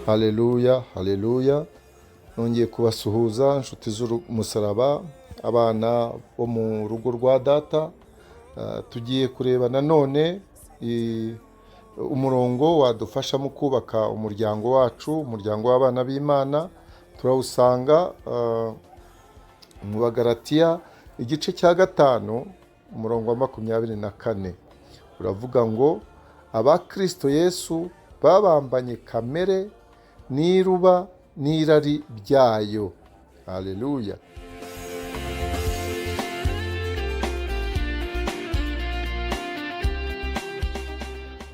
Haleluya, haleluya. Nongeye kubasuhuza inshuti z'umusaraba, abana bo mu rugo rwa data. Tugiye kureba nanone umurongo wadufasha mu kubaka umuryango wacu, umuryango w'abana b'Imana. Turawusanga mu Bagalatiya igice cya 5 umurongo wa 24. Uravuga ngo aba Kristo Yesu babambanye kamere n'iruba n'irari byayo. Haleluya.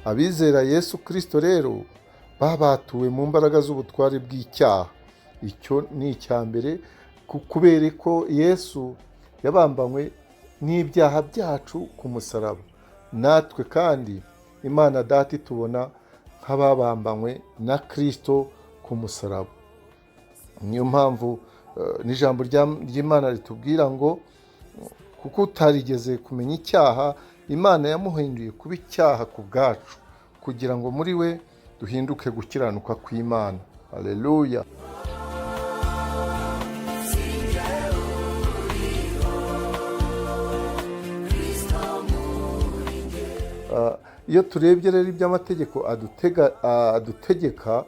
Abizera Yesu Kristo rero babatuwe mu mbaraga z'ubutware bw'icyaha. Icyo ni icyambere, kubera ko Yesu yabambanywe n'ibyaha byacu ku musaraba. Natwe kandi Imana data tubona nk'ababambanywe na Kristo ku musaraba. Niyo mpamvu n'ijambo ry'Imana ritubwira ngo kuko utarigeze kumenya icyaha, Imana yamuhinduye kuba icyaha ku bwacu, kugira ngo muri we duhinduke gukiranuka kw'Imana. Haleluya. Iyo turebye rero iby'amategeko adutegeka,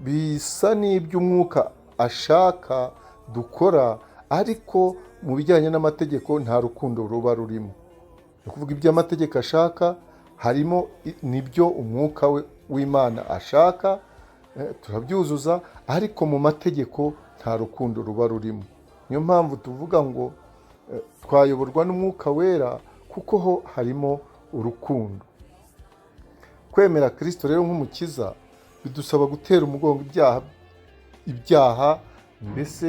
bisa n'iby'umwuka ashaka dukora, ariko mu bijyanye n'amategeko nta rukundo ruba rurimo. Ni ukuvuga iby'amategeko ashaka harimo nibyo umwuka w'Imana ashaka, turabyuzuza, ariko mu mategeko nta rukundo ruba rurimo. Niyo mpamvu tuvuga ngo twayoborwa n'umwuka wera, kuko ho harimo urukundo. Kwemera Kristo rero nk'umukiza bidusaba gutera umugongo ibyaha, mbese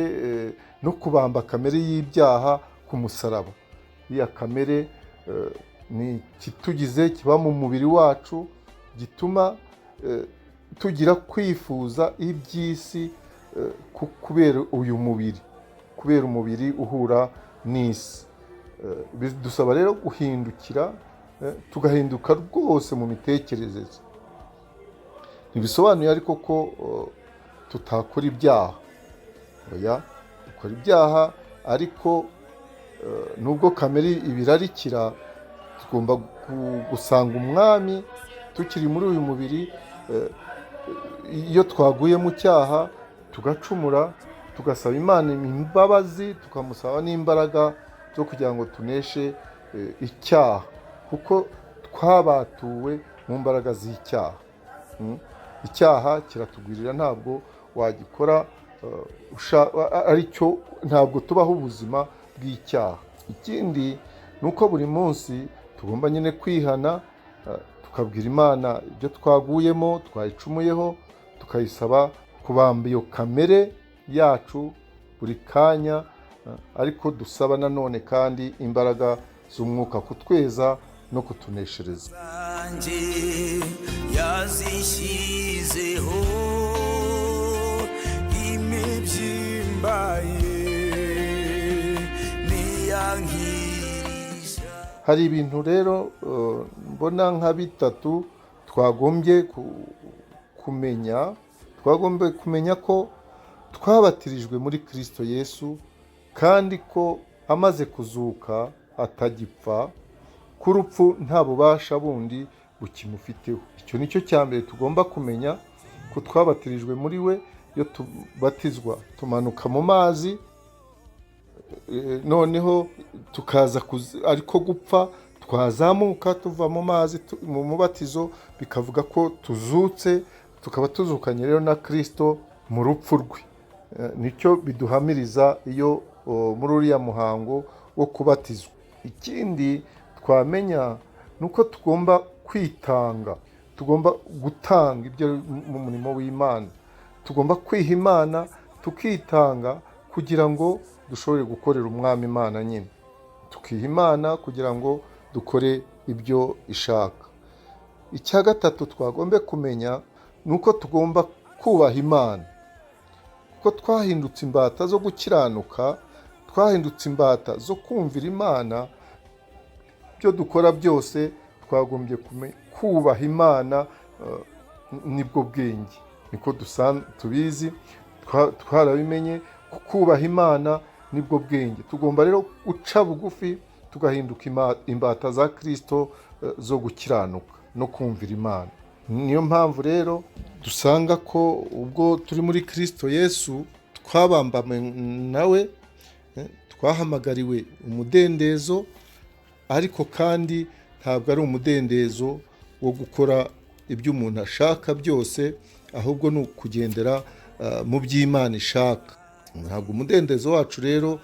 no kubamba kamere y'ibyaha ku musaraba. Iya kamere ni kitugize, kiba mu mubiri wacu, gituma tugira kwifuza iby'isi kubera kubera umubiri uhura n'isi. Bidusaba rero guhindukira, tugahinduka rwose mu mitekerereze. Ntibisobanuye ariko ko tutakora ibyaha. Oya, dukora ibyaha, ariko nubwo kamere ibirarikira, tugomba gusanga umwami tukiri muri uyu mubiri. Iyo twaguye mu cyaha tugacumura, tugasaba Imana imbabazi, tukamusaba n'imbaraga zo kugira ngo tuneshe icyaha, kuko twabatuwe mu mbaraga z'icyaha. Icyaha kiratugwirira, ntabwo wagikora aricyo, ntabwo tubaho ubuzima bw'icyaha. Ikindi ni uko buri munsi tugomba nyine kwihana, tukabwira Imana ibyo twaguyemo, twayicumuyeho, tukayisaba kubamba iyo kamere yacu buri kanya, ariko dusaba nanone kandi imbaraga z'umwuka kutweza no kutuneshereza. Yazishyizeho imibyimbaye niyankirisha. Hari ibintu rero mbona nka bitatu twagombye kumenya ko twabatirijwe muri Kristo Yesu, kandi ko amaze kuzuka atagipfa, ko urupfu nta bubasha bundi bukimufiteho. Icyo nicyo cyambere tugomba kumenya, ko twabatirijwe muri we. Iyo tubatizwa tumanuka mu mazi, noneho tukaza ariko gupfa, twazamuka tuva mu mazi mu mubatizo, bikavuga ko tuzutse, tukaba tuzukanye rero na Kristo mu rupfu rwe. Nicyo biduhamiriza iyo muri uriya muhango wo kubatizwa. Ikindi twamenya nuko tugomba kwitanga, tugomba gutanga ibyo mu murimo w'Imana. Tugomba kwiha Imana, tukitanga kugira ngo dushobore gukorera umwami Imana nyine. Tukiha Imana kugira ngo dukore ibyo ishaka. Icya gatatu twagombe kumenya nuko tugomba kubaha Imana, kuko twahindutse imbata zo gukiranuka, twahindutse imbata zo kumvira Imana. Ibyo dukora byose twagombye kubaha Imana, nibwo bwenge. niko tubizi, twarabimenye. Kubaha Imana nibwo bwenge. Tugomba rero guca bugufi tugahinduka imbata za Kristo zo gukiranuka no kumvira Imana. Niyo mpamvu rero dusanga ko ubwo turi muri Kristo Yesu twabambanywe nawe, twahamagariwe umudendezo, ariko kandi ntabwo ari umudendezo wo gukora ibyo umuntu ashaka byose, ahubwo ni ukugendera mu by'Imana ishaka. Ntabwo umudendezo wacu rero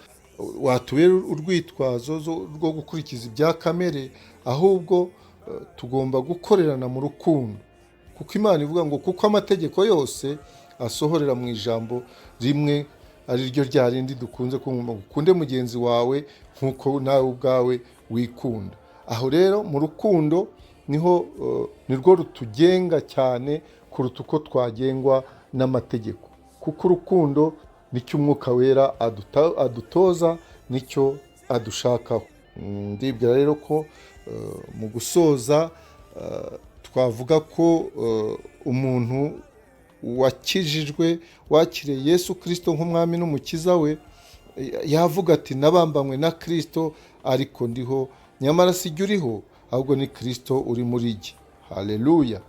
watubera urwitwazo rwo gukurikiza ibya kamere, ahubwo tugomba gukorerana mu rukundo, kuko Imana ivuga ngo kuko amategeko yose asohorera mu ijambo rimwe, ari ryo rya rindi dukunze kumva, ukunde mugenzi wawe nk'uko nawe ubwawe wikunda. Aho rero mu rukundo nirwo rutugenga cyane kuruta uko twagengwa n'amategeko, kuko urukundo nicyo Umwuka Wera adutoza, nicyo adushakaho. Ndibwira rero ko mu gusoza twavuga ko umuntu wakijijwe, wakiriye Yesu Kristo nk'umwami n'umukiza we, yavuga ati nabambanywe na Kristo ariko ndiho, nyamara si jye uriho, ahubwo ni Kristo uri muri jye. Haleluya!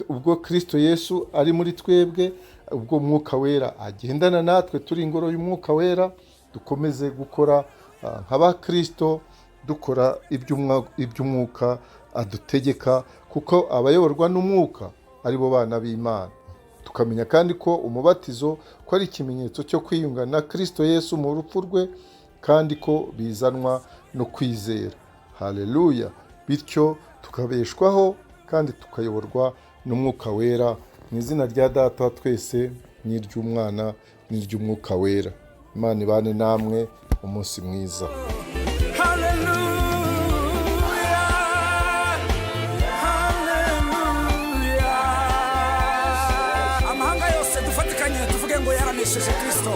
Ubwo Kristo Yesu ari muri twebwe, ubwo Umwuka Wera agendana natwe, turi ingoro y'Umwuka Wera, dukomeze gukora nk'aba Kristo, dukora iby'Umwuka adutegeka, kuko abayoborwa n'Umwuka ari bo bana b'Imana. Tukamenya kandi ko umubatizo ko ari ikimenyetso cyo kwiyunga na Kristo Yesu mu rupfu rwe, kandi ko bizanwa no kwizera. Haleluya! Bityo tukabeshwaho kandi tukayoborwa n'Umwuka Wera, mu izina rya Data wa twese n'iry'Umwana n'iry'Umwuka Wera. Imana ibane namwe, umunsi mwiza. Amahanga yose dufatikanye tuvuge ngo yaranesheje Kristo.